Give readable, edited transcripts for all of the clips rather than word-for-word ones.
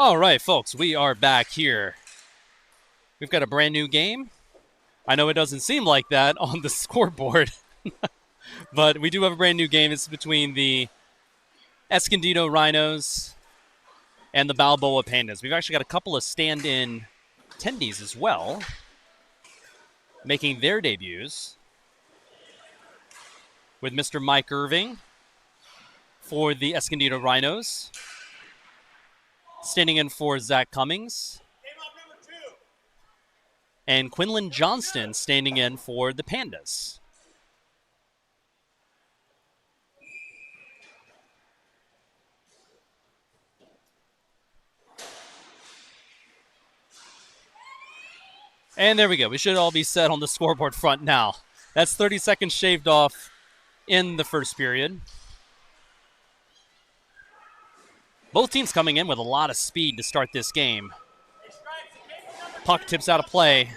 All right, folks, we are back here. We've got a brand new game. I know it doesn't seem like that on the scoreboard, but we do have a brand new game. It's between the Escondido Rhinos and the Balboa Pandas. We've actually got a couple of stand-in attendees as well, making their debuts, with Mr. Mike Irving for the Escondido Rhinos, standing in for Zach Cummings, and Quinlan Johnston standing in for the Pandas. And there we go. We should all be set on the scoreboard front now. That's 30 seconds shaved off in the first period. Both teams coming in with a lot of speed to start this game. Puck tips out of play.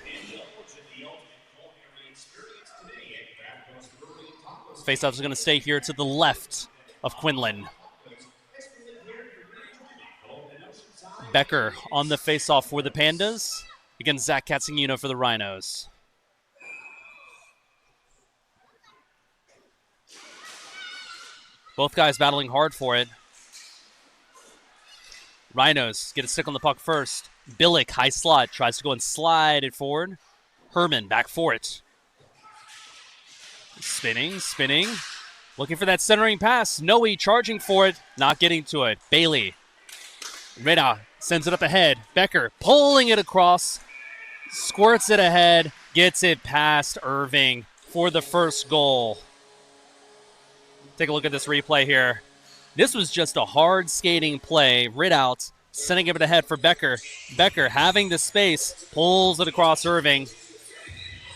Faceoff is going to stay here to the left of Quinlan. Becker on the faceoff for the Pandas against Zach Katzingino for the Rhinos. Both guys battling hard for it. Rhinos get a stick on the puck first. Billick, high slot, tries to go and slide it forward. Herman back for it. Spinning. Looking for that centering pass. Noe charging for it, not getting to it. Bailey. Reda sends it up ahead. Becker pulling it across. Squirts it ahead. Gets it past Irving for the first goal. Take a look at this replay here. This was just a hard skating play. Ridout sending it ahead for Becker. Becker having the space, pulls it across Irving.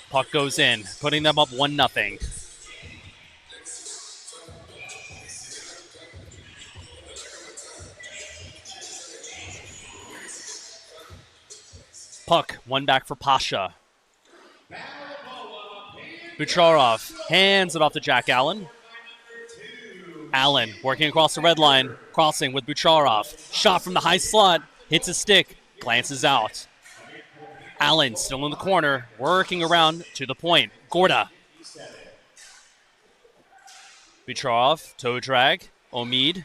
Puck goes in, putting them up 1-0. Puck, one back for Pasha. Bucharov hands it off to Jack Allen. Allen working across the red line, crossing with Bucharov. Shot from the high slot, hits a stick, glances out. Allen still in the corner, working around to the point. Gorda. Bucharov, toe drag, Omid.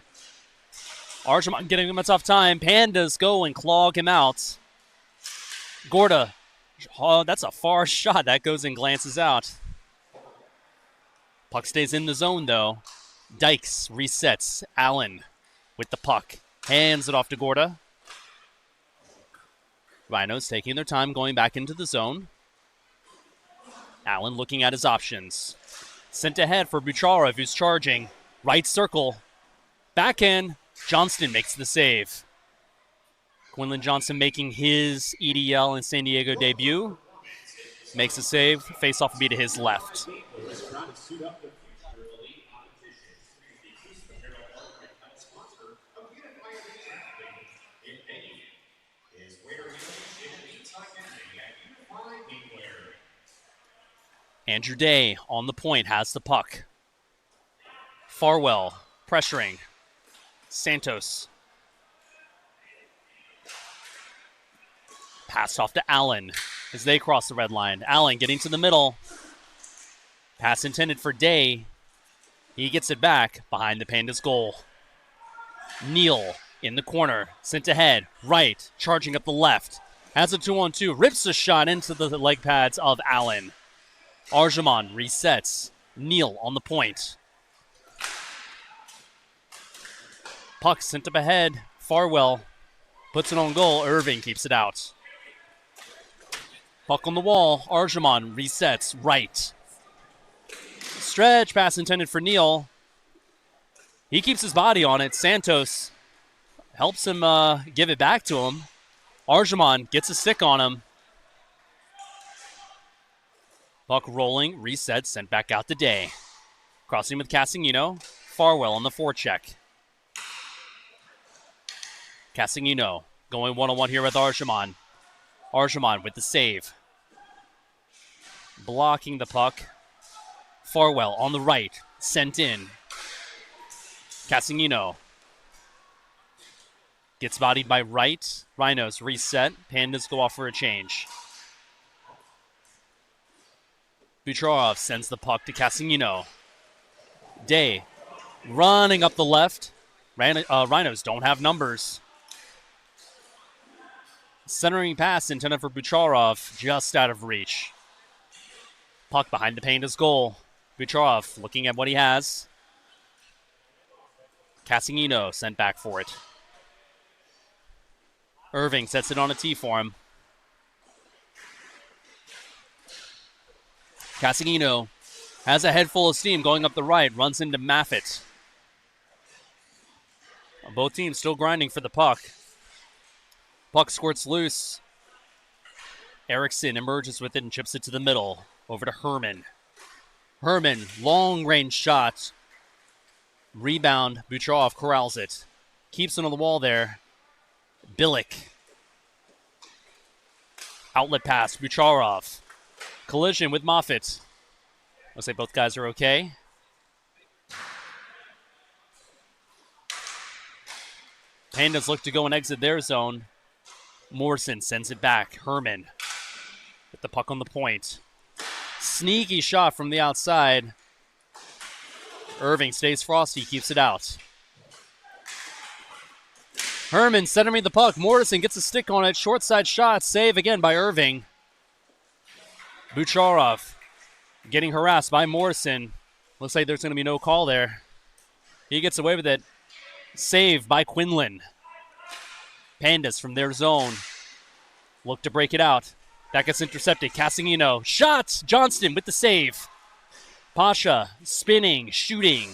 Arjumon getting him a tough time. Pandas go and clog him out. Gorda. Oh, that's a far shot. That goes and glances out. Puck stays in the zone, though. Dykes resets. Allen with the puck. Hands it off to Gorda. Rhinos taking their time going back into the zone. Allen looking at his options. Sent ahead for Bucharov, who's charging. Right circle. Backhand. Johnston makes the save. Quinlan Johnston making his EDL in San Diego debut. Makes a save. Face-off will be to his left. Andrew Day on the point, has the puck. Farwell pressuring. Santos. Pass off to Allen as they cross the red line. Allen getting to the middle. Pass intended for Day. He gets it back behind the Pandas' goal. Neal in the corner, sent ahead, right, charging up the left. Has a 2-on-2, rips a shot into the leg pads of Allen. Arjumon resets. Neal on the point. Puck sent up ahead. Farwell puts it on goal. Irving keeps it out. Puck on the wall. Arjumon resets. Right. Stretch pass intended for Neal. He keeps his body on it. Santos helps him give it back to him. Arjumon gets a stick on him. Puck rolling, resets, sent back out to Day. Crossing with Cassingino. Farwell on the forecheck. Cassingino going one-on-one here with Arjumon. Arjumon with the save. Blocking the puck. Farwell on the right, sent in. Cassingino. Gets bodied by Wright. Rhinos reset. Pandas go off for a change. Bucharov sends the puck to Cassino. Day running up the left. Rhinos don't have numbers. Centering pass intended for Bucharov, just out of reach. Puck behind the Pandas' goal. Bucharov looking at what he has. Cassino sent back for it. Irving sets it on a tee for him. Cassino has a head full of steam going up the right, runs into Maffitt. Both teams still grinding for the puck. Puck squirts loose. Erickson emerges with it and chips it to the middle. Over to Herman. Herman, long-range shot. Rebound, Bucharov corrals it. Keeps it on the wall there. Billick. Outlet pass, Bucharov. Collision with Moffitt. Looks like both guys are okay. Pandas look to go and exit their zone. Morrison sends it back. Herman with the puck on the point. Sneaky shot from the outside. Irving stays frosty, keeps it out. Herman centering the puck. Morrison gets a stick on it. Short side shot. Save again by Irving. Bucharov getting harassed by Morrison. Looks like there's going to be no call there. He gets away with it. Save by Quinlan. Pandas from their zone look to break it out. That gets intercepted. Cassino. Shot! Johnston with the save. Pasha spinning, shooting.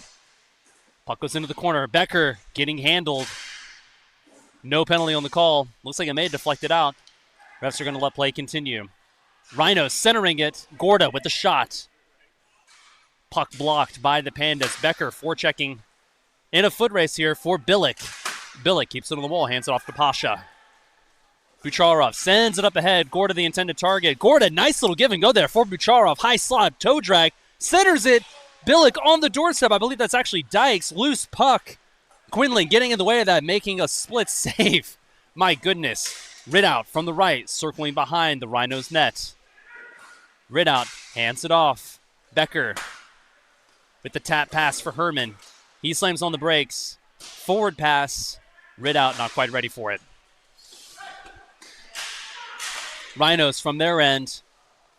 Puck goes into the corner. Becker getting handled. No penalty on the call. Looks like it may deflect it out. Refs are going to let play continue. Rhinos centering it. Gorda with the shot. Puck blocked by the Pandas. Becker forechecking in a foot race here for Billick. Billick keeps it on the wall, hands it off to Pasha. Bucharov sends it up ahead. Gorda the intended target. Gorda, nice little give and go there for Bucharov. High slot, toe drag, centers it. Billick on the doorstep. I believe that's actually Dykes. Loose puck. Quinlan getting in the way of that, making a split save. My goodness. Ridout from the right, circling behind the Rhinos' net. Ridout hands it off. Becker with the tap pass for Herman. He slams on the brakes. Forward pass. Ridout not quite ready for it. Rhinos from their end.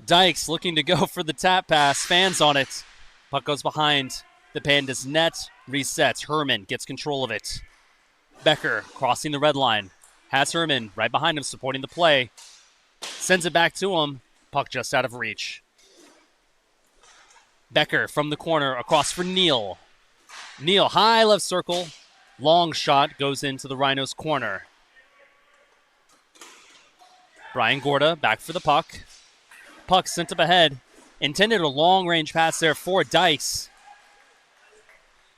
Dykes looking to go for the tap pass. Fans on it. Puck goes behind the Pandas' net. Resets. Herman gets control of it. Becker crossing the red line. Has Herman right behind him supporting the play. Sends it back to him. Puck just out of reach. Becker from the corner across for Neal. Neal, high left circle. Long shot goes into the Rhinos' corner. Brian Gorda back for the puck. Puck sent up ahead. Intended a long-range pass there for Dykes.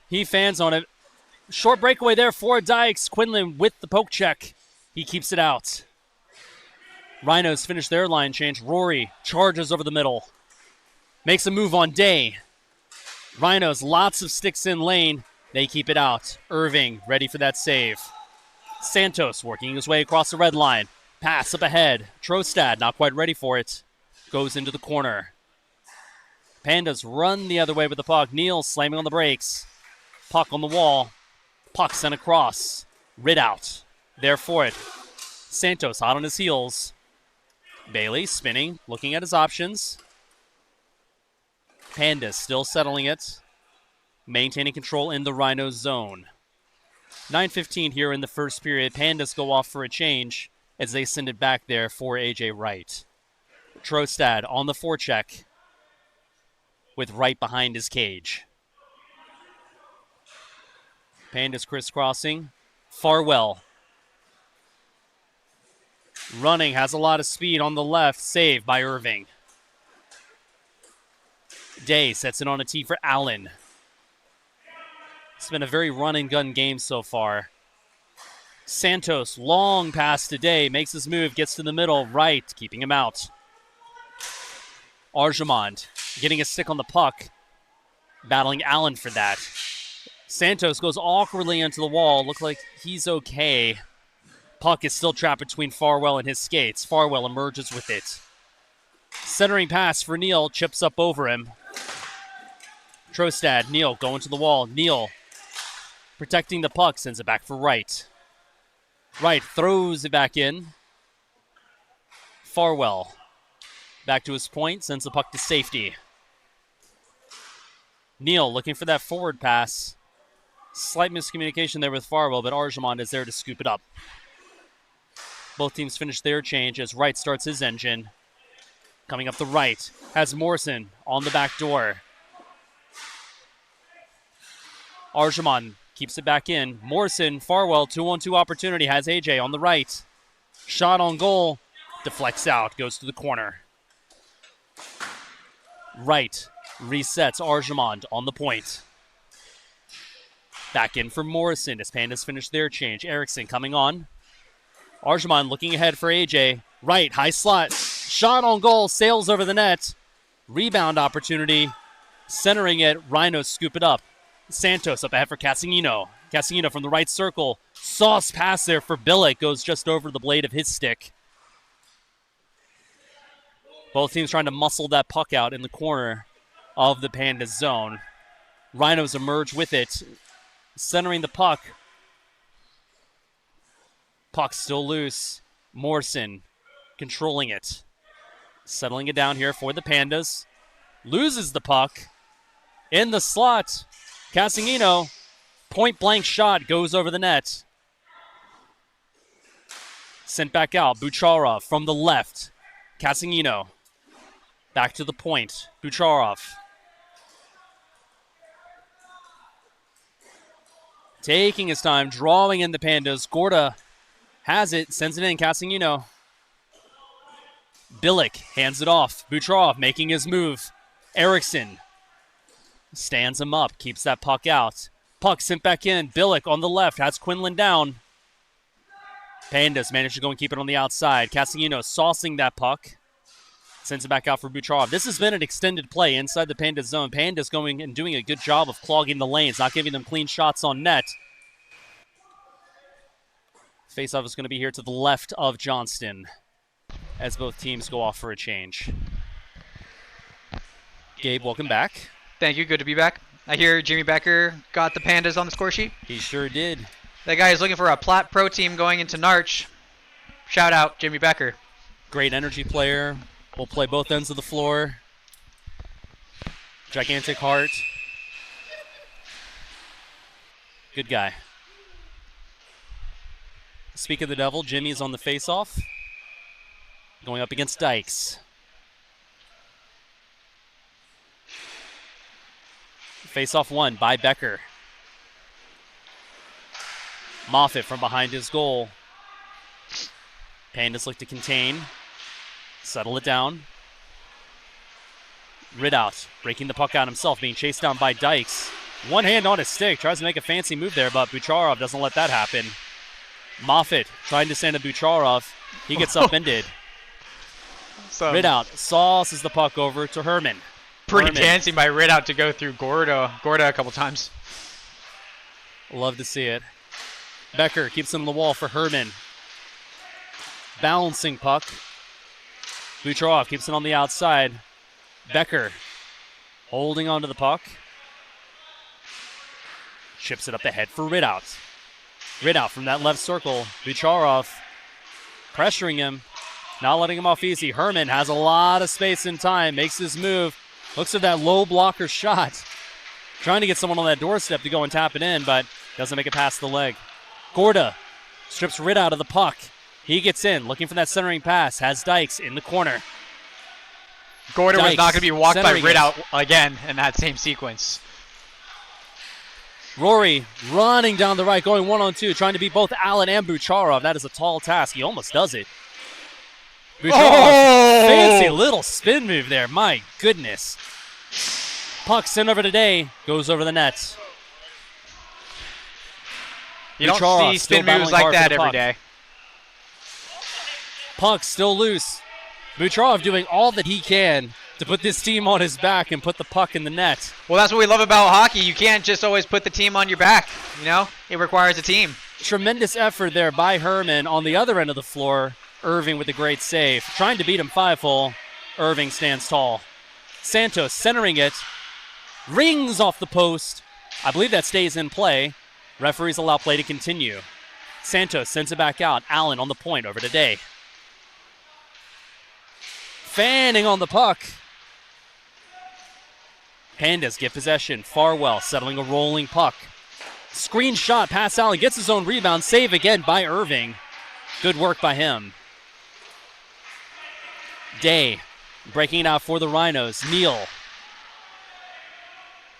He fans on it. Short breakaway there for Dykes. Quinlan with the poke check. He keeps it out. Rhinos finish their line change. Rory charges over the middle. Makes a move on Day. Rhinos, lots of sticks in lane. They keep it out. Irving ready for that save. Santos working his way across the red line. Pass up ahead. Trostad not quite ready for it. Goes into the corner. Pandas run the other way with the puck. Neal slamming on the brakes. Puck on the wall. Puck sent across. Ridout there for it. Santos hot on his heels. Bailey spinning, looking at his options. Pandas still settling it. Maintaining control in the Rhinos zone. 9:15 here in the first period. Pandas go off for a change as they send it back there for A.J. Wright. Trostad on the forecheck with Wright behind his cage. Pandas crisscrossing. Farwell running, has a lot of speed on the left. Saved by Irving. Day sets it on a tee for Allen. It's been a very run-and-gun game so far. Santos, long pass to Day, makes his move, gets to the middle, right, keeping him out. Arjamond getting a stick on the puck, battling Allen for that. Santos goes awkwardly into the wall, look like he's okay. Puck is still trapped between Farwell and his skates. Farwell emerges with it. Centering pass for Neal, chips up over him. Trostad, Neal going to the wall. Neal protecting the puck, sends it back for Wright. Wright throws it back in. Farwell back to his point, sends the puck to safety. Neal looking for that forward pass. Slight miscommunication there with Farwell, but Arjamond is there to scoop it up. Both teams finish their change as Wright starts his engine. Coming up the right, has Morrison on the back door. Arjamond keeps it back in. Morrison, Farwell, 2-on-2 opportunity, has AJ on the right. Shot on goal, deflects out, goes to the corner. Wright resets Arjamond on the point. Back in for Morrison as Pandas finish their change. Eriksson coming on. Arjamond looking ahead for AJ. Wright, high slot. Shot on goal, sails over the net. Rebound opportunity. Centering it, Rhinos scoop it up. Santos up ahead for Cassino. Cassino from the right circle. Sauce pass there for Billick. Goes just over the blade of his stick. Both teams trying to muscle that puck out in the corner of the Pandas zone. Rhinos emerge with it. Centering the puck. Puck still loose. Morrison controlling it. Settling it down here for the Pandas. Loses the puck. In the slot. Cassino. Point blank shot goes over the net. Sent back out. Bucharov from the left. Cassino. Back to the point. Bucharov. Taking his time, drawing in the Pandas. Gorda has it, sends it in. Cassino. Billick hands it off. Bucharov making his move. Eriksson stands him up, keeps that puck out. Puck sent back in. Billick on the left has Quinlan down. Pandas manage to go and keep it on the outside. Cassino saucing that puck. Sends it back out for Bucharov. This has been an extended play inside the Pandas zone. Pandas going and doing a good job of clogging the lanes, not giving them clean shots on net. Faceoff is going to be here to the left of Johnston as both teams go off for a change. Gabe, welcome back. Thank you. Good to be back. I hear Jimmy Becker got the Pandas on the score sheet. He sure did. That guy is looking for a Platte Pro team going into Narch. Shout out, Jimmy Becker. Great energy player. Will play both ends of the floor. Gigantic heart. Good guy. Speak of the devil, Jimmy is on the face-off. Going up against Dykes. Face-off won by Becker. Moffitt from behind his goal. Pandas look to contain. Settle it down. Ridout breaking the puck out himself, being chased down by Dykes. One hand on his stick, tries to make a fancy move there, but Bucharov doesn't let that happen. Moffitt trying to send to Bucharov. He gets upended. Ridout sauces the puck over to Herman. Pretty dancing by Ridout to go through Gorda a couple times. Love to see it. Becker keeps him on the wall for Herman. Balancing puck. Bucharov keeps it on the outside. Becker holding onto the puck. Chips it up the head for Ridout. Ridout from that left circle. Bucharov pressuring him. Not letting him off easy. Herman has a lot of space and time. Makes his move. Looks at that low blocker shot. Trying to get someone on that doorstep to go and tap it in, but doesn't make it past the leg. Gorda strips Ridout of the puck. He gets in, looking for that centering pass. Has Dykes in the corner. Gorda was not going to be walked by Ridout it again in that same sequence. Rory running down the right, going 1-on-2, trying to beat both Allen and Bucharov. That is a tall task. He almost does it. Bucharov, fancy little spin move there. My goodness. Puck sent over today, goes over the net. You don't see spin moves like that every day. Puck still loose. Bucharov doing all that he can to put this team on his back and put the puck in the net. Well, that's what we love about hockey. You can't just always put the team on your back, you know? It requires a team. Tremendous effort there by Herman. On the other end of the floor, Irving with a great save. Trying to beat him 5-hole. Irving stands tall. Santos centering it. Rings off the post. I believe that stays in play. Referees allow play to continue. Santos sends it back out. Allen on the point over to Day. Fanning on the puck. Pandas get possession. Farwell settling a rolling puck. Screen shot past Allen. Gets his own rebound. Save again by Irving. Good work by him. Day breaking it out for the Rhinos. Neal.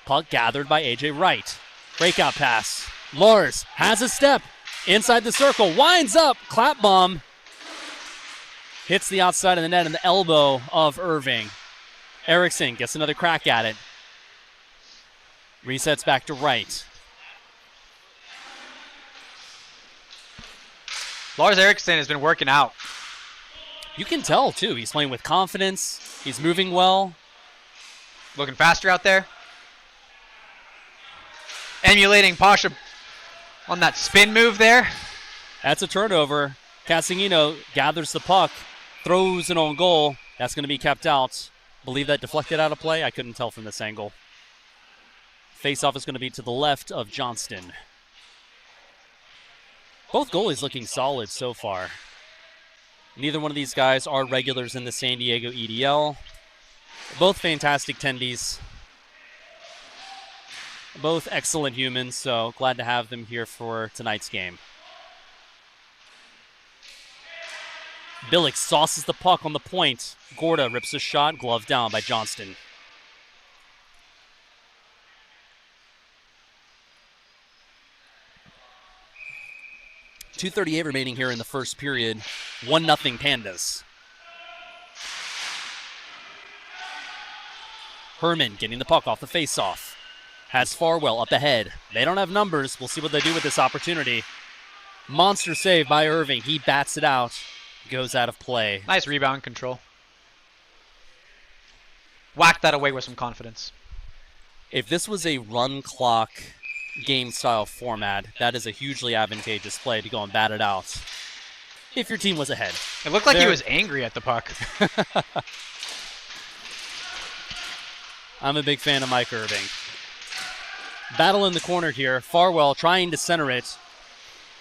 Puck gathered by A.J. Wright. Breakout pass. Lars has a step. Inside the circle. Winds up. Clap bomb. Hits the outside of the net and the elbow of Irving. Erickson gets another crack at it. Resets back to Wright. Lars Eriksson has been working out. You can tell, too. He's playing with confidence. He's moving well. Looking faster out there. Emulating Pasha on that spin move there. That's a turnover. Cassino gathers the puck, throws it on goal. That's going to be kept out. Believe that deflected out of play? I couldn't tell from this angle. Face-off is going to be to the left of Johnston. Both goalies looking solid so far. Neither one of these guys are regulars in the San Diego EDL. Both fantastic tendies. Both excellent humans, so glad to have them here for tonight's game. Billick sauces the puck on the point. Gorda rips a shot, glove down by Johnston. .238 remaining here in the first period. 1-0 Pandas. Herman getting the puck off the faceoff. Has Farwell up ahead. They don't have numbers. We'll see what they do with this opportunity. Monster save by Irving. He bats it out. Goes out of play. Nice rebound control. Whacked that away with some confidence. If this was a run clock game style format, that is a hugely advantageous play to go and bat it out if your team was ahead. It looked like he was angry at the puck. I'm a big fan of Mike Irving. Battle in the corner here. Farwell trying to center it.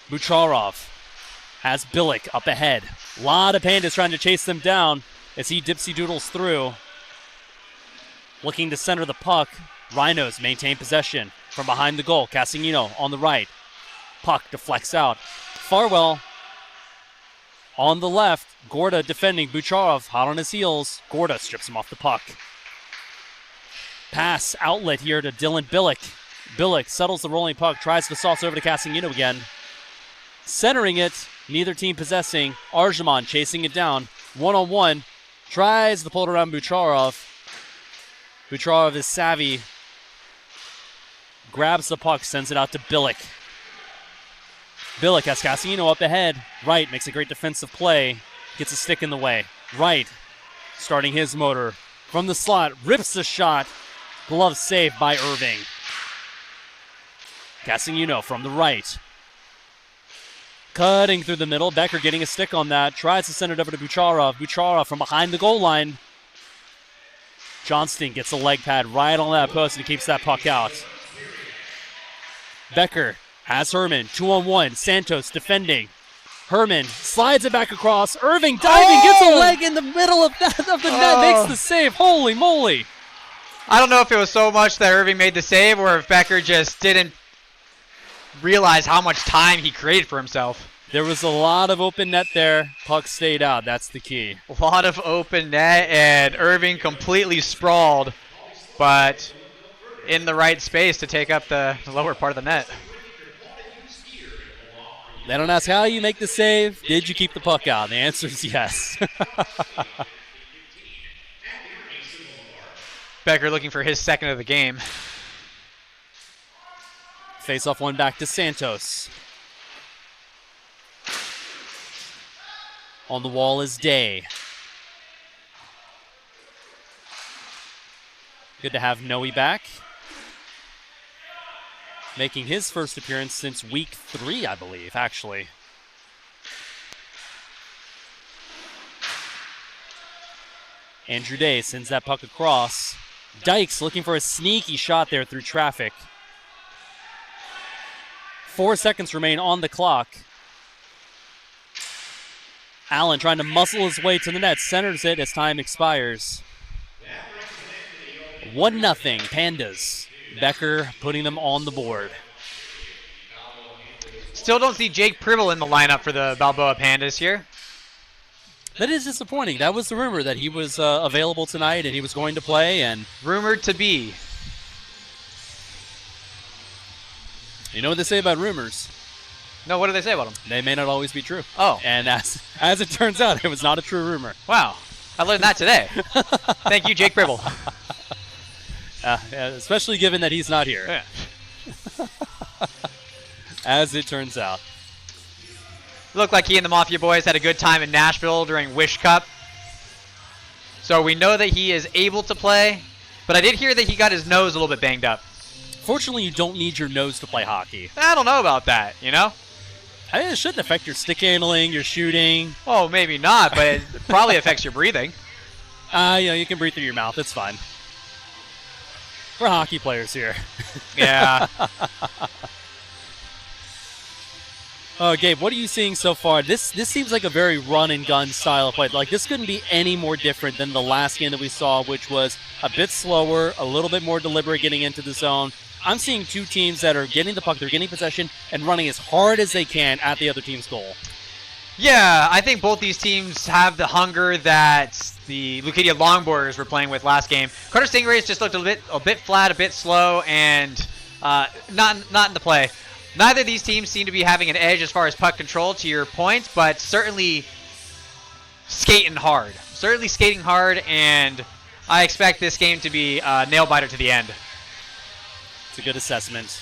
Bucharov has Billick up ahead. A lot of Pandas trying to chase them down as he dipsy doodles through. Looking to center the puck. Rhinos maintain possession from behind the goal. Cassino on the right. Puck deflects out. Farwell on the left. Gorda defending. Bucharov hot on his heels. Gorda strips him off the puck. Pass outlet here to Dylan Billick. Billick settles the rolling puck. Tries to sauce over to Cassino again. Centering it. Neither team possessing. Arjamon chasing it down. One-on-one. Tries to pull it around Bucharov. Bucharov is savvy. Grabs the puck, sends it out to Billick. Billick has Cassino up ahead. Wright makes a great defensive play. Gets a stick in the way. Wright starting his motor. From the slot, rips the shot. Glove save by Irving. Cassino from the right. Cutting through the middle. Becker getting a stick on that. Tries to send it over to Bucharov. Bucharov from behind the goal line. Johnston gets a leg pad right on that post and keeps that puck out. Becker has Herman. 2-on-1. Santos defending. Herman slides it back across. Irving diving. Gets a leg in the middle of the net. Makes the save. Holy moly. I don't know if it was so much that Irving made the save or if Becker just didn't realize how much time he created for himself. There was a lot of open net there. Puck stayed out. That's the key. A lot of open net, and Irving completely sprawled, but in the right space to take up the lower part of the net. They don't ask how you make the save. Did you keep the puck out? The answer is yes. Becker looking for his second of the game. Face-off one back to Santos. On the wall is Day. Good to have Noe back. making his first appearance since week 3, I believe, actually. Andrew Day sends that puck across. Dykes looking for a sneaky shot there through traffic. 4 seconds remain on the clock. Allen trying to muscle his way to the net, centers it as time expires. 1-0 Pandas. Becker putting them on the board. Still don't see Jake Pribble in the lineup for the Balboa Pandas here. That is disappointing. That was the rumor that he was available tonight and he was going to play. And rumored to be. You know what they say about rumors? No, what do they say about them? They may not always be true. Oh. And as it turns out, it was not a true rumor. Wow. I learned that today. Thank you, Jake Pribble. Especially given that he's not here. Yeah. As it turns out. Looked like he and the Mafia boys had a good time in Nashville during Wish Cup. So we know that he is able to play, but I did hear that he got his nose a little bit banged up. Fortunately, you don't need your nose to play hockey. I don't know about that, you know? I mean, it shouldn't affect your stick handling, your shooting. Oh, maybe not, but it probably affects your breathing. You can breathe through your mouth. It's fine. We're hockey players here. Yeah. Gabe, what are you seeing so far? This seems like a very run-and-gun style of play. Like, this couldn't be any more different than the last game that we saw, which was a bit slower, a little bit more deliberate getting into the zone. I'm seeing two teams that are getting the puck, they're getting possession, and running as hard as they can at the other team's goal. Yeah, I think both these teams have the hunger that the Leucadia Longboarders were playing with last game. Carter Stingrays just looked a bit flat, a bit slow, and not in the play. Neither of these teams seem to be having an edge as far as puck control, to your point, but certainly skating hard. And I expect this game to be a nail-biter to the end. It's a good assessment.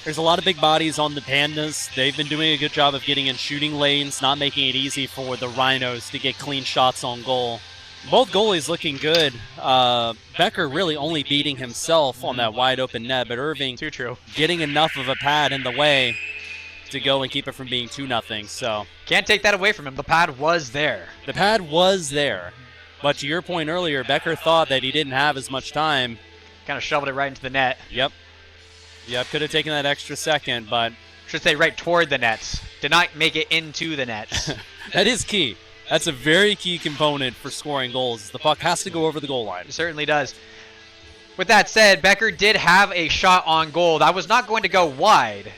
There's a lot of big bodies on the Pandas. They've been doing a good job of getting in shooting lanes, not making it easy for the Rhinos to get clean shots on goal. Both goalies looking good. Becker really only beating himself on that wide open net, but Irving Too true. getting enough of a pad in the way to go and keep it from being 2-0. So can't take that away from him. The pad was there. The pad was there. But to your point earlier, Becker thought that he didn't have as much time. Kind of shoveled it right into the net. Yep, could have taken that extra second, but... Should say right toward the nets. Did not make it into the nets. That is key. That's a very key component for scoring goals. The puck has to go over the goal line. It certainly does. With that said, Becker did have a shot on goal. That was not going to go wide.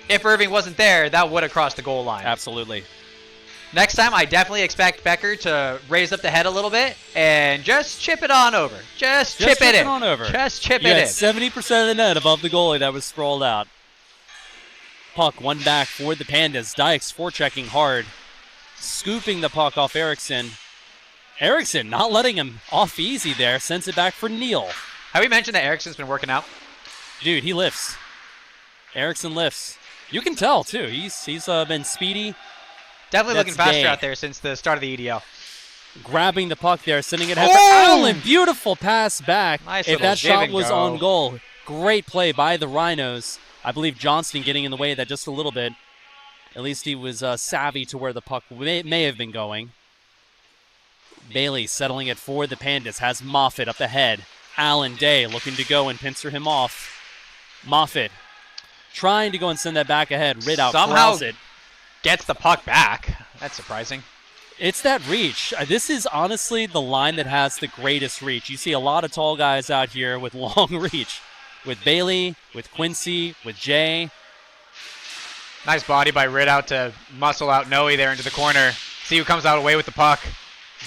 If Irving wasn't there, that would have crossed the goal line. Absolutely. Next time, I definitely expect Becker to raise up the head a little bit and just chip it on over. Just chip it in. On over. Just chip You it had in. 70% of the net above the goalie that was sprawled out. Puck one back for the Pandas. Dykes forechecking hard. Scooping the puck off Erickson. Erickson not letting him off easy there. Sends it back for Neal. Have we mentioned that Erickson's been working out? Dude, he lifts. Erickson lifts. You can tell, too. He's been speedy. Definitely That's looking faster Day. out there since the start of the EDL. Grabbing the puck there, sending it ahead for Allen. Beautiful pass back. Nice If little that give shot and was go. on goal, great play by the Rhinos. I believe Johnston getting in the way of that just a little bit. At least he was savvy to where the puck may have been going. Bailey settling it for the Pandas. Has Moffitt up ahead. Allen Day looking to go and pincer him off. Moffitt trying to go and send that back ahead. Ridout Somehow corrals it. gets the puck back. That's surprising. It's that reach. This is honestly the line that has the greatest reach. You see a lot of tall guys out here with long reach. With Bailey, with Quincy, with Jay. Nice body by Ridout to muscle out Noe there into the corner. See who comes out away with the puck.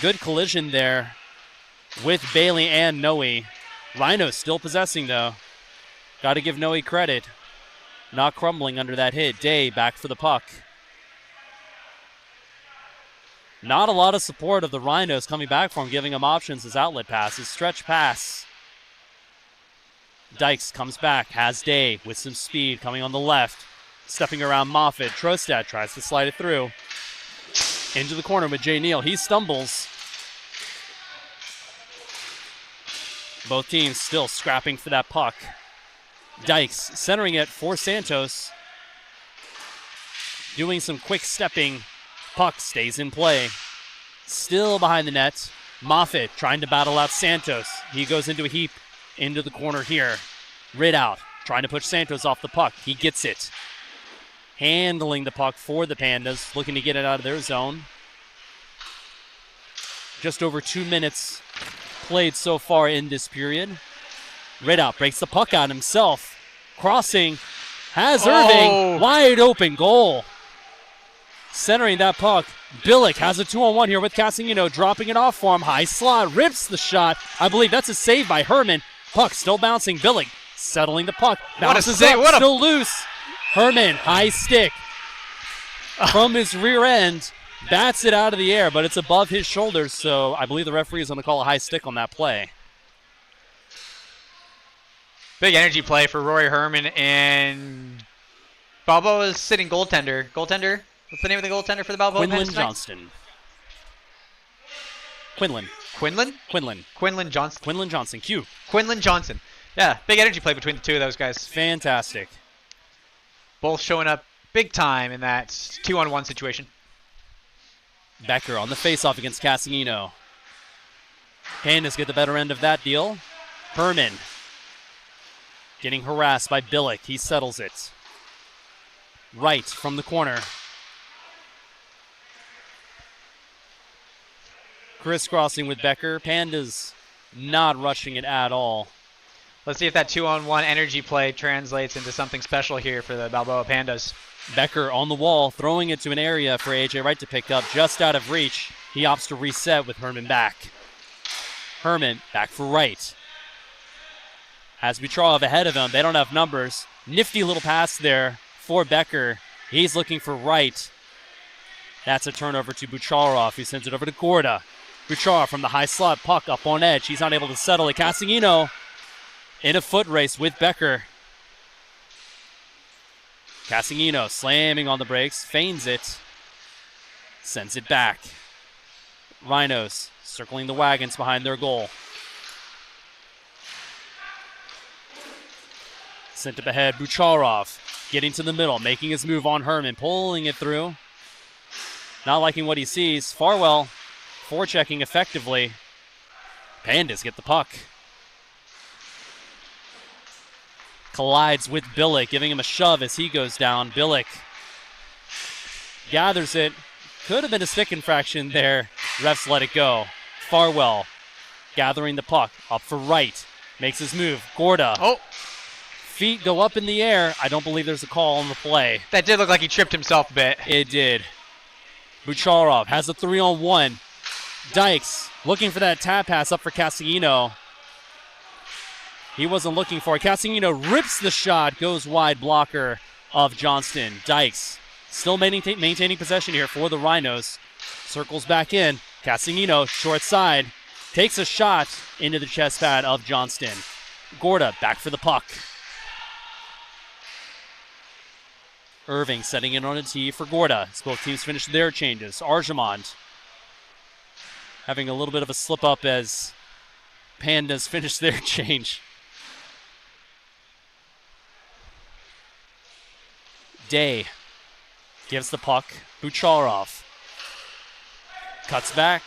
Good collision there with Bailey and Noe. Rhinos still possessing, though. Got to give Noe credit. Not crumbling under that hit. Day back for the puck. Not a lot of support of the Rhinos coming back for him, giving him options as outlet passes. Stretch pass. Dykes comes back, has Day with some speed coming on the left. Stepping around Moffitt. Trostad tries to slide it through. Into the corner with Jay Neal. He stumbles. Both teams still scrapping for that puck. Dykes centering it for Santos. Doing some quick stepping. Puck stays in play. Still behind the net. Moffitt trying to battle out Santos. He goes into a heap into the corner here. Ridout trying to push Santos off the puck. He gets it. Handling the puck for the Pandas, looking to get it out of their zone. Just over 2 minutes played so far in this period. Ridout breaks the puck out himself. Crossing. Has Irving. Wide open goal. Centering that puck. Billick has a 2-on-1 here with Cassino, dropping it off for him. High slot, rips the shot. I believe that's a save by Herman. Puck still bouncing. Billick settling the puck. Bounces up, still loose. Herman, high stick. From his rear end, bats it out of the air, but it's above his shoulders, so I believe the referee is going to call a high stick on that play. Big energy play for Rory Herman, and Balboa's sitting goaltender. Goaltender? What's the name of the goaltender for the Balboa? Quinlan Johnston. Quinlan. Quinlan? Quinlan. Quinlan Johnson. Quinlan Johnson. Q. Quinlan Johnson. Yeah, big energy play between the two of those guys. Fantastic. Both showing up big time in that 2-on-1 situation. Becker on the faceoff against Cassino. Pandas get the better end of that deal. Herman getting harassed by Billick. He settles it. Right from the corner. Crisscrossing with Becker. Pandas not rushing it at all. Let's see if that 2-on-1 energy play translates into something special here for the Balboa Pandas. Becker on the wall, throwing it to an area for AJ Wright to pick up, just out of reach. He opts to reset with Herman back. Herman back for Wright. Has Bucharov ahead of him. They don't have numbers. Nifty little pass there for Becker. He's looking for Wright. That's a turnover to Bucharov. He sends it over to Gorda. Bucharov from the high slot, puck up on edge. He's not able to settle it. Cassino in a foot race with Becker. Cassino slamming on the brakes, feigns it, sends it back. Rhinos circling the wagons behind their goal. Sent up ahead, Bucharov getting to the middle, making his move on Herman, pulling it through. Not liking what he sees. Farwell forechecking effectively. Pandas get the puck. Collides with Billick, giving him a shove as he goes down. Billick gathers it. Could have been a stick infraction there. Refs let it go. Farwell gathering the puck. Up for Wright. Makes his move. Gorda. Oh. Feet go up in the air. I don't believe there's a call on the play. That did look like he tripped himself a bit. It did. Bucharov has a 3-on-1. Dykes looking for that tap pass up for Cassino. He wasn't looking for it. Cassino rips the shot, goes wide, blocker of Johnston. Dykes still maintaining possession here for the Rhinos. Circles back in. Cassino, short side, takes a shot into the chest pad of Johnston. Gorda back for the puck. Irving setting it on a tee for Gorda. As both teams finish their changes. Arjamond having a little bit of a slip up as Pandas finish their change. Day gives the puck. Bucharov cuts back.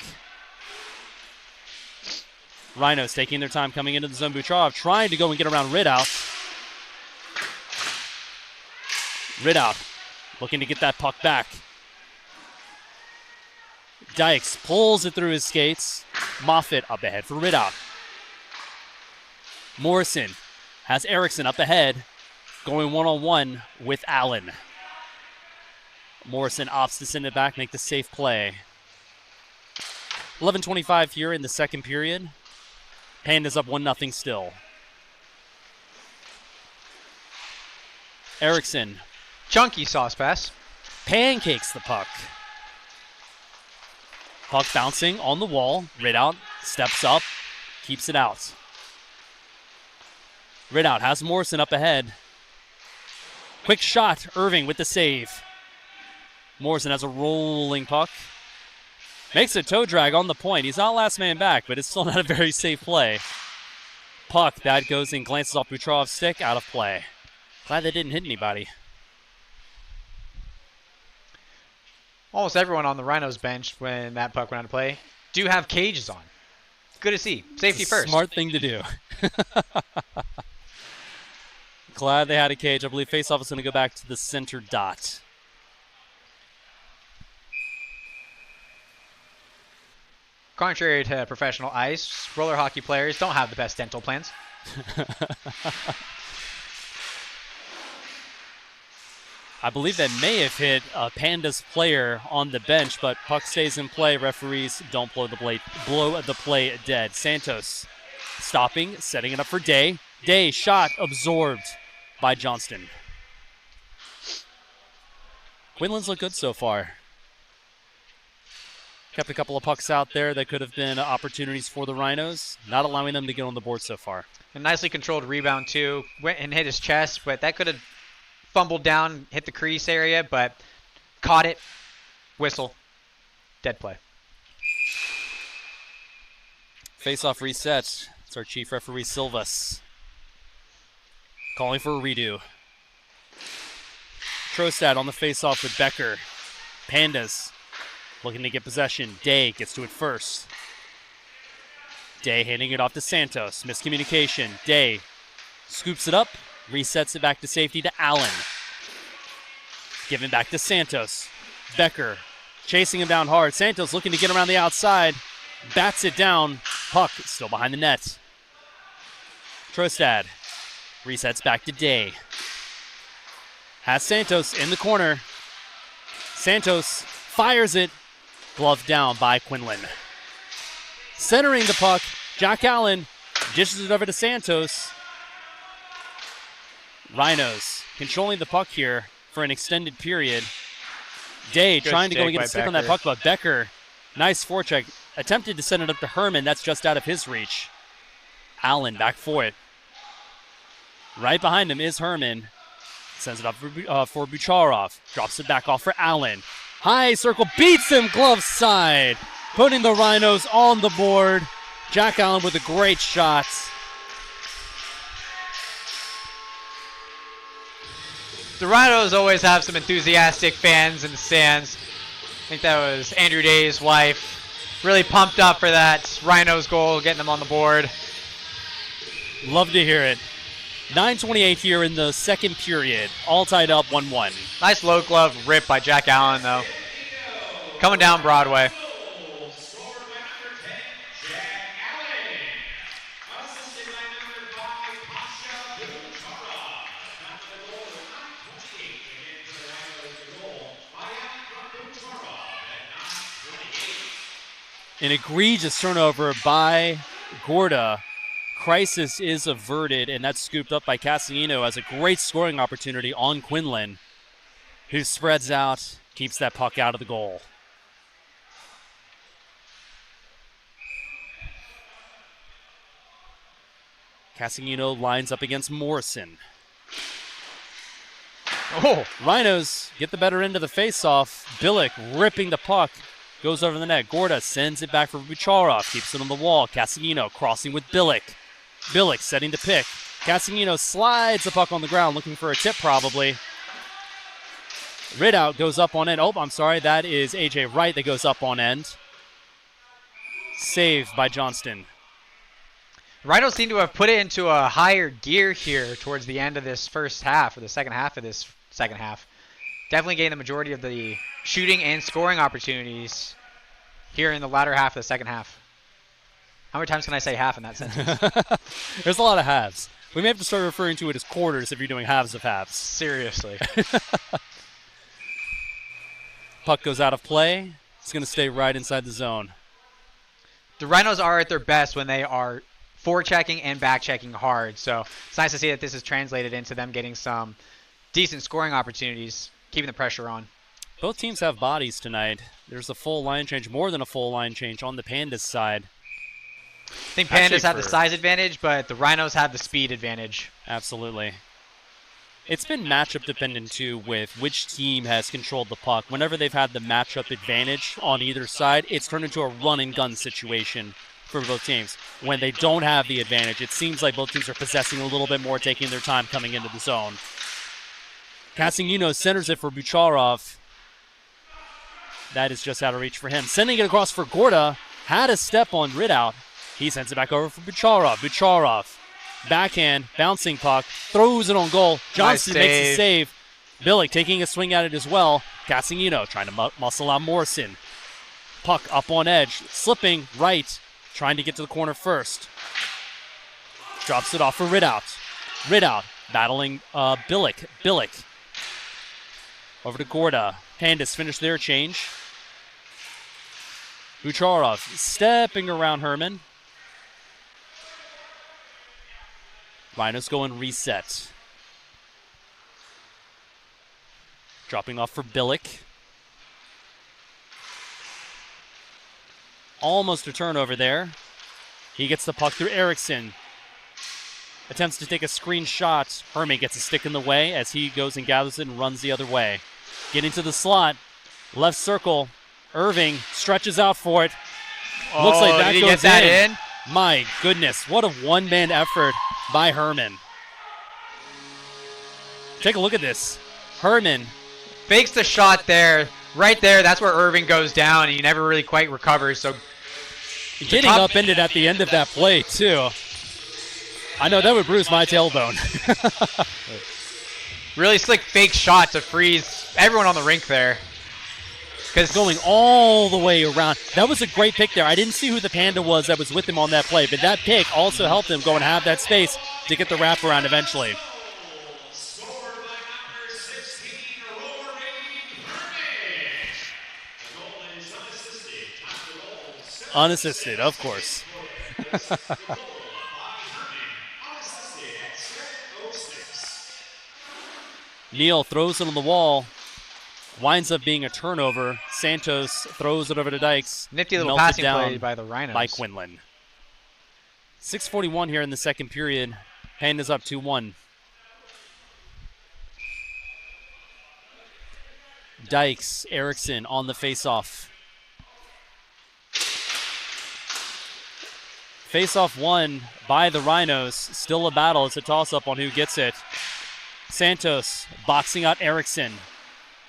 Rhinos taking their time coming into the zone. Bucharov trying to go and get around Ridout. Ridout looking to get that puck back. Dykes pulls it through his skates. Moffitt up ahead for Ridout. Morrison has Erickson up ahead, going one-on-one with Allen. Morrison opts to send it back, make the safe play. 11:25 here in the second period. Pandas up 1-0 still. Erickson. Chunky sauce pass. Pancakes the puck. Puck bouncing on the wall. Ridout steps up, keeps it out. Ridout has Morrison up ahead. Quick shot, Irving with the save. Morrison has a rolling puck. Makes a toe drag on the point. He's not last man back, but it's still not a very safe play. puck. That goes and glances off Bucharov's stick, out of play. Glad they didn't hit anybody. Almost everyone on the Rhinos bench when that puck went out of play do have cages on. Good to see. Safety first. Smart thing to do. Glad they had a cage. I believe faceoff is going to go back to the center dot. Contrary to professional ice, roller hockey players don't have the best dental plans. I believe that may have hit a Pandas player on the bench, but puck stays in play. Referees don't blow the play dead. Santos stopping, setting it up for Day. Day shot absorbed by Johnston. Quinlan's look good so far. Kept a couple of pucks out there that could have been opportunities for the Rhinos, not allowing them to get on the board so far. A nicely controlled rebound, too. Went and hit his chest, but that could have fumbled down, hit the crease area, but caught it. Whistle. Dead play. Face-off reset. It's our chief referee, Silvas. Calling for a redo. Trostad on the face-off with Becker. Pandas looking to get possession. Day gets to it first. Day handing it off to Santos. Miscommunication. Day scoops it up, resets it back to safety to Allen. Giving back to Santos. Becker chasing him down hard. Santos looking to get around the outside. Bats it down. Puck still behind the net. Trostad resets back to Day. Has Santos in the corner. Santos fires it. Glove down by Quinlan. Centering the puck, Jack Allen dishes it over to Santos. Rhinos controlling the puck here for an extended period. Day Good trying to go and get a by stick on that Becker. puck, but Becker, nice forecheck, attempted to send it up to Herman. That's just out of his reach. Allen back for it. Right behind him is Herman. Sends it up for Bucharov. Drops it back off for Allen. High circle, beats him, glove side. Putting the Rhinos on the board. Jack Allen with a great shot. The Rhinos always have some enthusiastic fans in the stands. I think that was Andrew Day's wife. Really pumped up for that Rhinos goal, getting them on the board. Love to hear it. 9:28 here in the second period. All tied up 1-1. Nice low glove rip by Jack Allen, though. Coming down Broadway. An egregious turnover by Gorda. Crisis is averted, and that's scooped up by Castellino as a great scoring opportunity on Quinlan, who spreads out, keeps that puck out of the goal. Castellino lines up against Morrison. Oh, Rhinos get the better end of the face-off. Billick ripping the puck. Goes over the net. Gorda sends it back for Bucharov. Keeps it on the wall. Castellino crossing with Billick. Billick setting to pick. Castellino slides the puck on the ground, looking for a tip probably. Ridout goes up on end. Oh, I'm sorry. That is A.J. Wright that goes up on end. Saved by Johnston. Rhinos seem to have put it into a higher gear here towards the end of this first half, or the second half of this second half. Definitely getting the majority of the shooting and scoring opportunities here in the latter half of the second half. How many times can I say half in that sentence? There's a lot of halves. We may have to start referring to it as quarters if you're doing halves of halves. Seriously. Puck goes out of play. It's going to stay right inside the zone. The Rhinos are at their best when they are forechecking and back-checking hard. So it's nice to see that this is translated into them getting some decent scoring opportunities, keeping the pressure on. Both teams have bodies tonight. There's a full line change, more than a full line change on the Pandas side. I think Pandas Actually, have the size advantage, but the Rhinos have the speed advantage. Absolutely. It's been matchup dependent too with which team has controlled the puck. Whenever they've had the matchup advantage on either side, it's turned into a run and gun situation for both teams. When they don't have the advantage, it seems like both teams are possessing a little bit more, taking their time coming into the zone. Cassino centers it for Bucharov. That is just out of reach for him. Sending it across for Gorda. Had a step on Ridout. He sends it back over for Bucharov. Bucharov, backhand, bouncing puck, throws it on goal. Johnson Nice makes the save. Billick taking a swing at it as well. Cassino trying to muscle out Morrison. Puck up on edge, slipping right, trying to get to the corner first. Drops it off for Ridout. Ridout battling Billick. Billick over to Gorda. Pandas finish their change. Bucharov stepping around Herman. Rhinos going reset. Dropping off for Billick. Almost a turnover there. He gets the puck through Erickson. Attempts to take a screenshot. Herman gets a stick in the way as he goes and gathers it and runs the other way. Getting to the slot. Left circle. Irving stretches out for it. Looks like that did he goes get that in? My goodness, what a one-man effort by Herman. Take a look at this. Herman Fakes the shot there. Right there, that's where Irving goes down, and he never really quite recovers. So getting upended at the end of that play, too. I know that would bruise my tailbone. really slick fake shot to freeze everyone on the rink there. Because going all the way around. That was a great pick there. I didn't see who the Panda was that was with him on that play, but that pick also helped him go and have that space to get the wraparound eventually. Unassisted, of course. Neal throws it on the wall. Winds up being a turnover. Santos throws it over to Dykes. Nifty little Melted passing down play by the Rhinos. by Quinlan. 6:41 here in the second period. Pandas up 2-1. Dykes, Erickson on the faceoff. Faceoff won by the Rhinos. Still a battle. It's a toss-up on who gets it. Santos boxing out Erickson.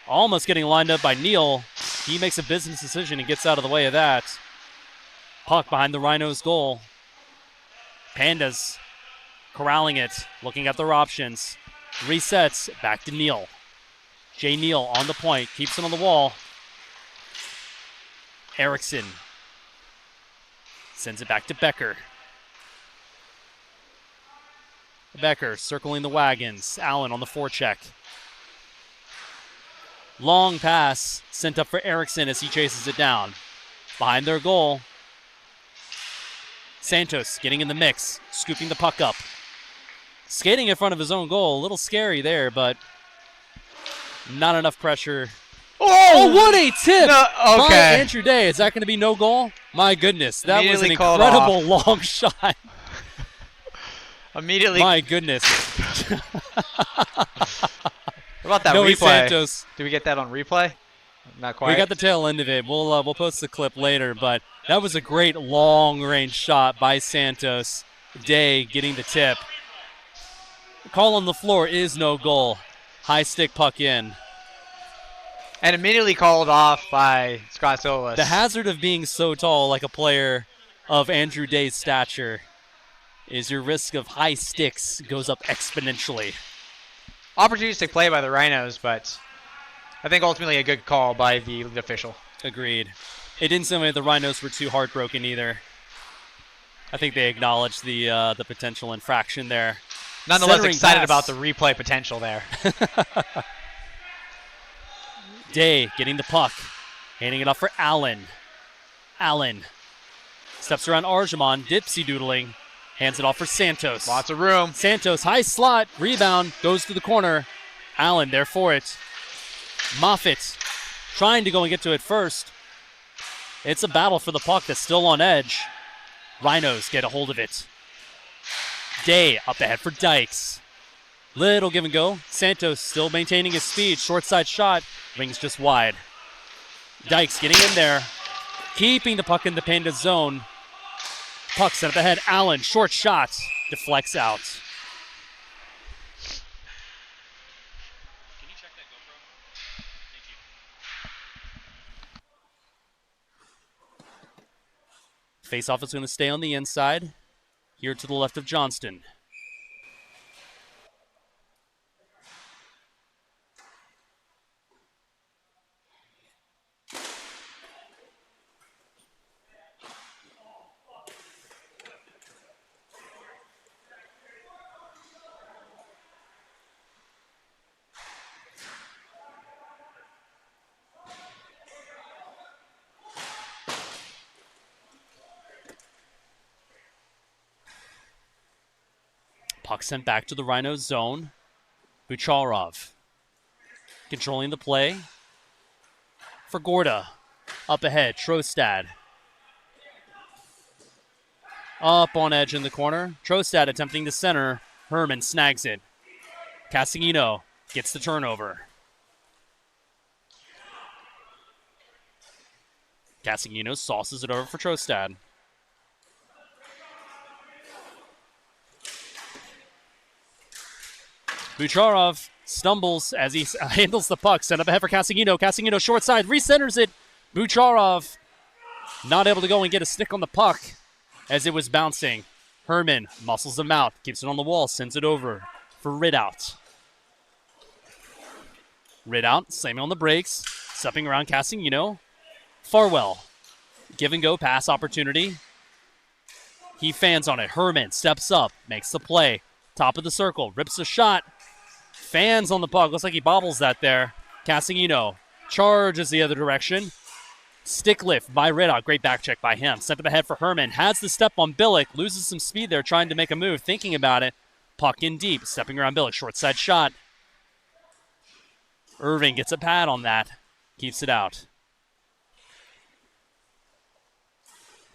Almost getting lined up by Neal. He makes a business decision and gets out of the way of that. Puck behind the Rhinos' goal. Pandas corralling it, looking at their options. Resets, back to Neal. Jay Neal on the point, keeps it on the wall. Erickson sends it back to Becker. Becker circling the wagons. Allen on the forecheck. Long pass sent up for Erickson as he chases it down. Behind their goal. Santos getting in the mix, scooping the puck up. Skating in front of his own goal. A little scary there, but not enough pressure. Oh, what a tip by Andrew Day. Is that going to be no goal? My goodness, that was an incredible long shot. Immediately. My goodness. What about that Noe replay? Santos. Did we get that on replay? Not quite. We got the tail end of it. We'll post the clip later, but that was a great long-range shot by Santos. Day getting the tip. The call on the floor is no goal. High stick puck in. And immediately called off by Scott Solis. The hazard of being so tall, like a player of Andrew Day's stature, is your risk of high sticks goes up exponentially. Opportunistic play by the Rhinos, but I think ultimately a good call by the official. Agreed. It didn't seem like the Rhinos were too heartbroken either. I think they acknowledged the potential infraction there. Nonetheless, Centering excited pass. about the replay potential there. Day getting the puck. Handing it off for Allen. Allen steps around Arjamon, dipsy doodling. Hands it off for Santos. Lots of room. Santos, high slot, rebound, goes to the corner. Allen there for it. Moffitt trying to go and get to it first. It's a battle for the puck that's still on edge. Rhinos get a hold of it. Day up ahead for Dykes. Little give and go. Santos still maintaining his speed. Short side shot. Rings just wide. Dykes getting in there. Keeping the puck in the Pandas zone. Puck sent up ahead. Allen, short shot, deflects out. Can you check that GoPro? Thank you. Face-off is going to stay on the inside. Here to the left of Johnston. Puck sent back to the Rhinos zone. Bucharov controlling the play for Gorda. Up ahead, Trostad. Up on edge in the corner. Trostad attempting to center. Herman snags it. Castellino gets the turnover. Castellino sauces it over for Trostad. Bucharov stumbles as he handles the puck. Sent up ahead for Castellino. Castellino short side, recenters it. Bucharov not able to go and get a stick on the puck as it was bouncing. Herman muscles him out, keeps it on the wall, sends it over for Ridout. Ridout slamming on the brakes, stepping around Castellino. Farwell, give and go pass opportunity. He fans on it. Herman steps up, makes the play. Top of the circle, rips a shot. Fans on the puck. Looks like he bobbles that there. Castellino charges the other direction. Stick lift by Ridout. Great back check by him. Sent up ahead for Herman. Has the step on Billick. Loses some speed there trying to make a move. Thinking about it. Puck in deep. Stepping around Billick. Short side shot. Irving gets a pad on that. Keeps it out.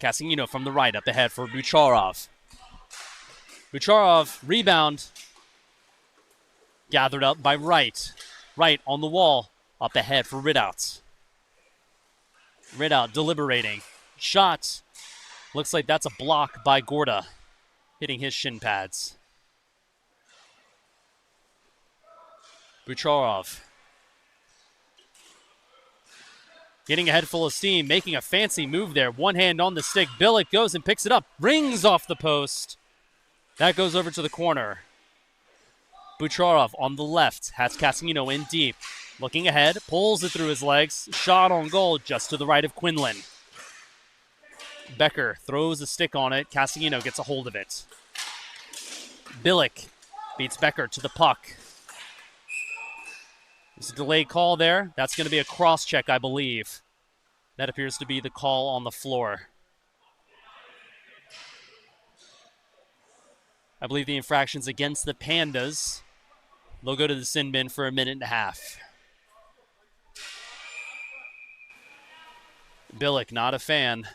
Castellino from the right up ahead for Bucharov. Bucharov rebound. Gathered up by Wright. Wright on the wall. Up ahead for Ridout. Ridout deliberating. Shot. Looks like that's a block by Gorda. Hitting his shin pads. Bucharov. Getting a head full of steam. Making a fancy move there. One hand on the stick. Billick goes and picks it up. Rings off the post. That goes over to the corner. Bucharov on the left has Castellino in deep. Looking ahead, pulls it through his legs. Shot on goal just to the right of Quinlan. Becker throws a stick on it. Castellino gets a hold of it. Billick beats Becker to the puck. There's a delayed call there. That's going to be a cross check, I believe. That appears to be the call on the floor. I believe the infraction's against the Pandas. They'll go to the sin bin for a minute and a half. Billick, not a fan.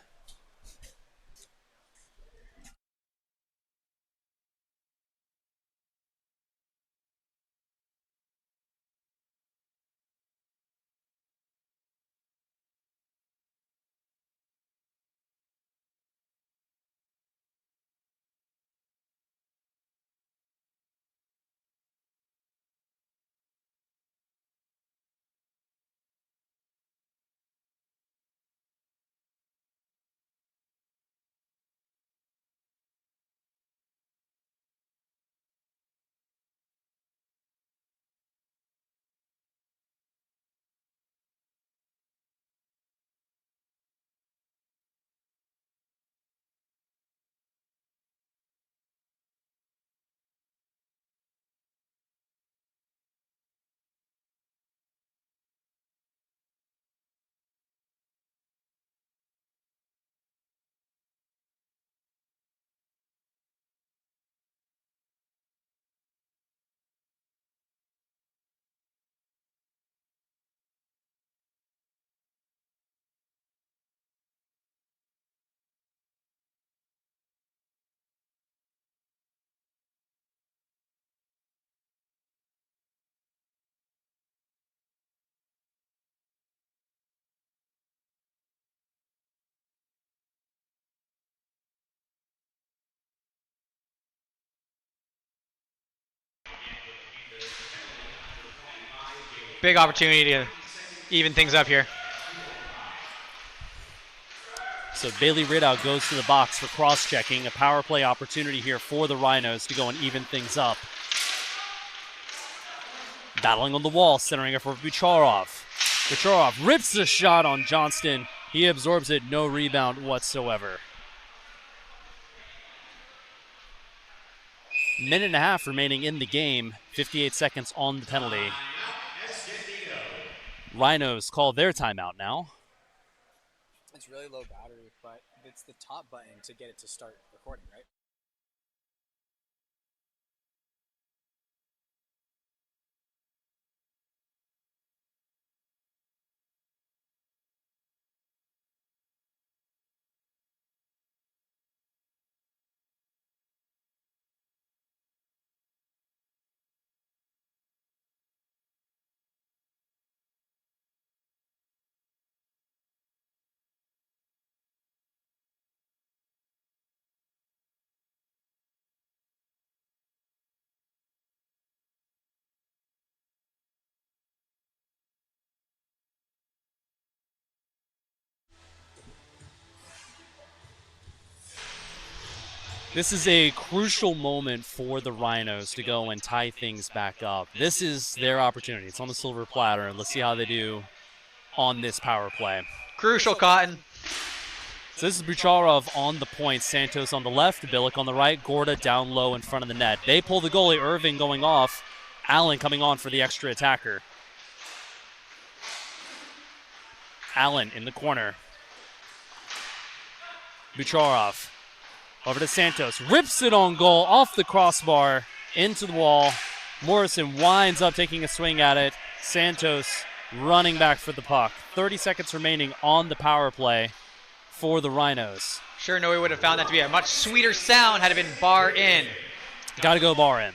Big opportunity to even things up here. So Bailey Ridout goes to the box for cross-checking. A power play opportunity here for the Rhinos to go and even things up. Battling on the wall, centering it for Bucharov. Bucharov rips the shot on Johnston. He absorbs it, no rebound whatsoever. Minute and a half remaining in the game, 58 seconds on the penalty. Rhinos call their timeout now. It's really low battery, but it's the top button to get it to start recording, right? This is a crucial moment for the Rhinos to go and tie things back up. This is their opportunity. It's on the silver platter. Let's see how they do on this power play. Crucial, Cotton. So this is Bucharov on the point, Santos on the left, Bilic on the right, Gorda down low in front of the net. They pull the goalie, Irving going off, Allen coming on for the extra attacker. Allen in the corner. Bucharov over to Santos, rips it on goal, off the crossbar, into the wall. Morrison winds up taking a swing at it. Santos running back for the puck. 30 seconds remaining on the power play for the Rhinos. Sure, no, we would have found that to be a much sweeter sound had it been bar in. Got to go bar in.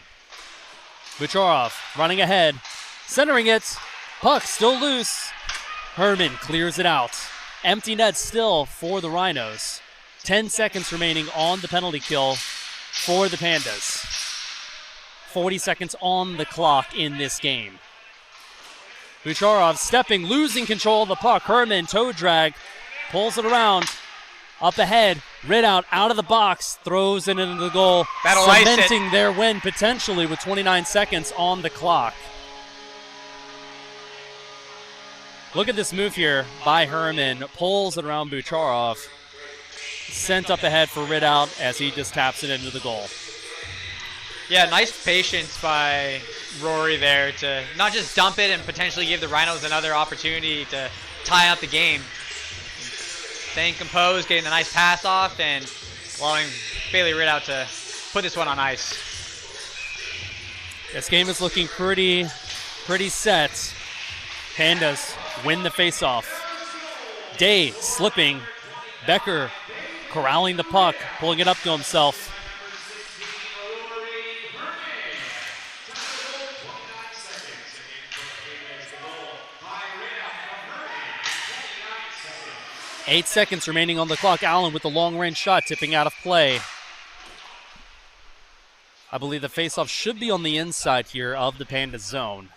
Bucharov running ahead, centering it. Puck still loose. Herman clears it out. Empty net still for the Rhinos. 10 seconds remaining on the penalty kill for the Pandas. 40 seconds on the clock in this game. Bucharov stepping, losing control of the puck. Herman, toe drag, pulls it around. Up ahead, Ridout out of the box, throws it into the goal. That'll ice it. Cementing their win potentially with 29 seconds on the clock. Look at this move here by Herman. Pulls it around Bucharov. Sent up ahead for Ridout as he just taps it into the goal. Yeah, nice patience by Rory there to not just dump it and potentially give the Rhinos another opportunity to tie up the game. Staying composed, getting the nice pass off, and allowing Bailey Ridout to put this one on ice. This game is looking pretty set. Pandas win the faceoff. Day slipping. Becker corralling the puck, pulling it up to himself. Eight seconds remaining on the clock. Allen with the long-range shot, tipping out of play. I believe the faceoff should be on the inside here of the Panda zone.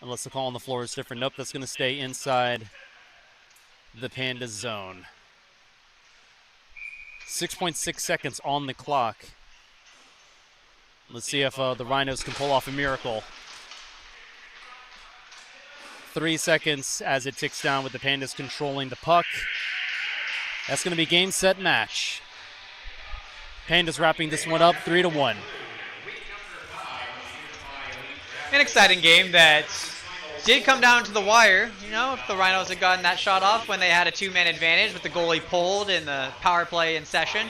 Unless the call on the floor is different. Nope, that's going to stay inside the Panda zone. 6.6 seconds on the clock. Let's see if the Rhinos can pull off a miracle. 3 seconds as it ticks down with the Pandas controlling the puck. That's going to be game, set, match. Pandas wrapping this one up 3-1. An exciting game that did come down to the wire. You know, if the Rhinos had gotten that shot off when they had a two-man advantage with the goalie pulled in the power play in session,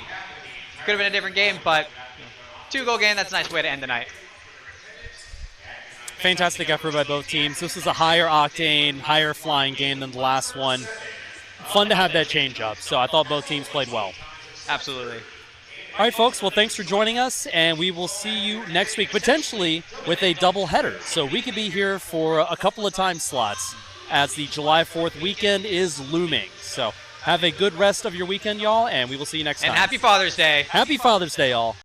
could have been a different game, but two-goal game, that's a nice way to end the night. Fantastic effort by both teams. This was a higher octane, higher flying game than the last one. Fun to have that change up, so I thought both teams played well. Absolutely. All right, folks, well, thanks for joining us, and we will see you next week, potentially with a doubleheader. So we could be here for a couple of time slots as the July 4th weekend is looming. So have a good rest of your weekend, y'all, and we will see you next time. And happy Father's Day. Happy Father's Day, y'all.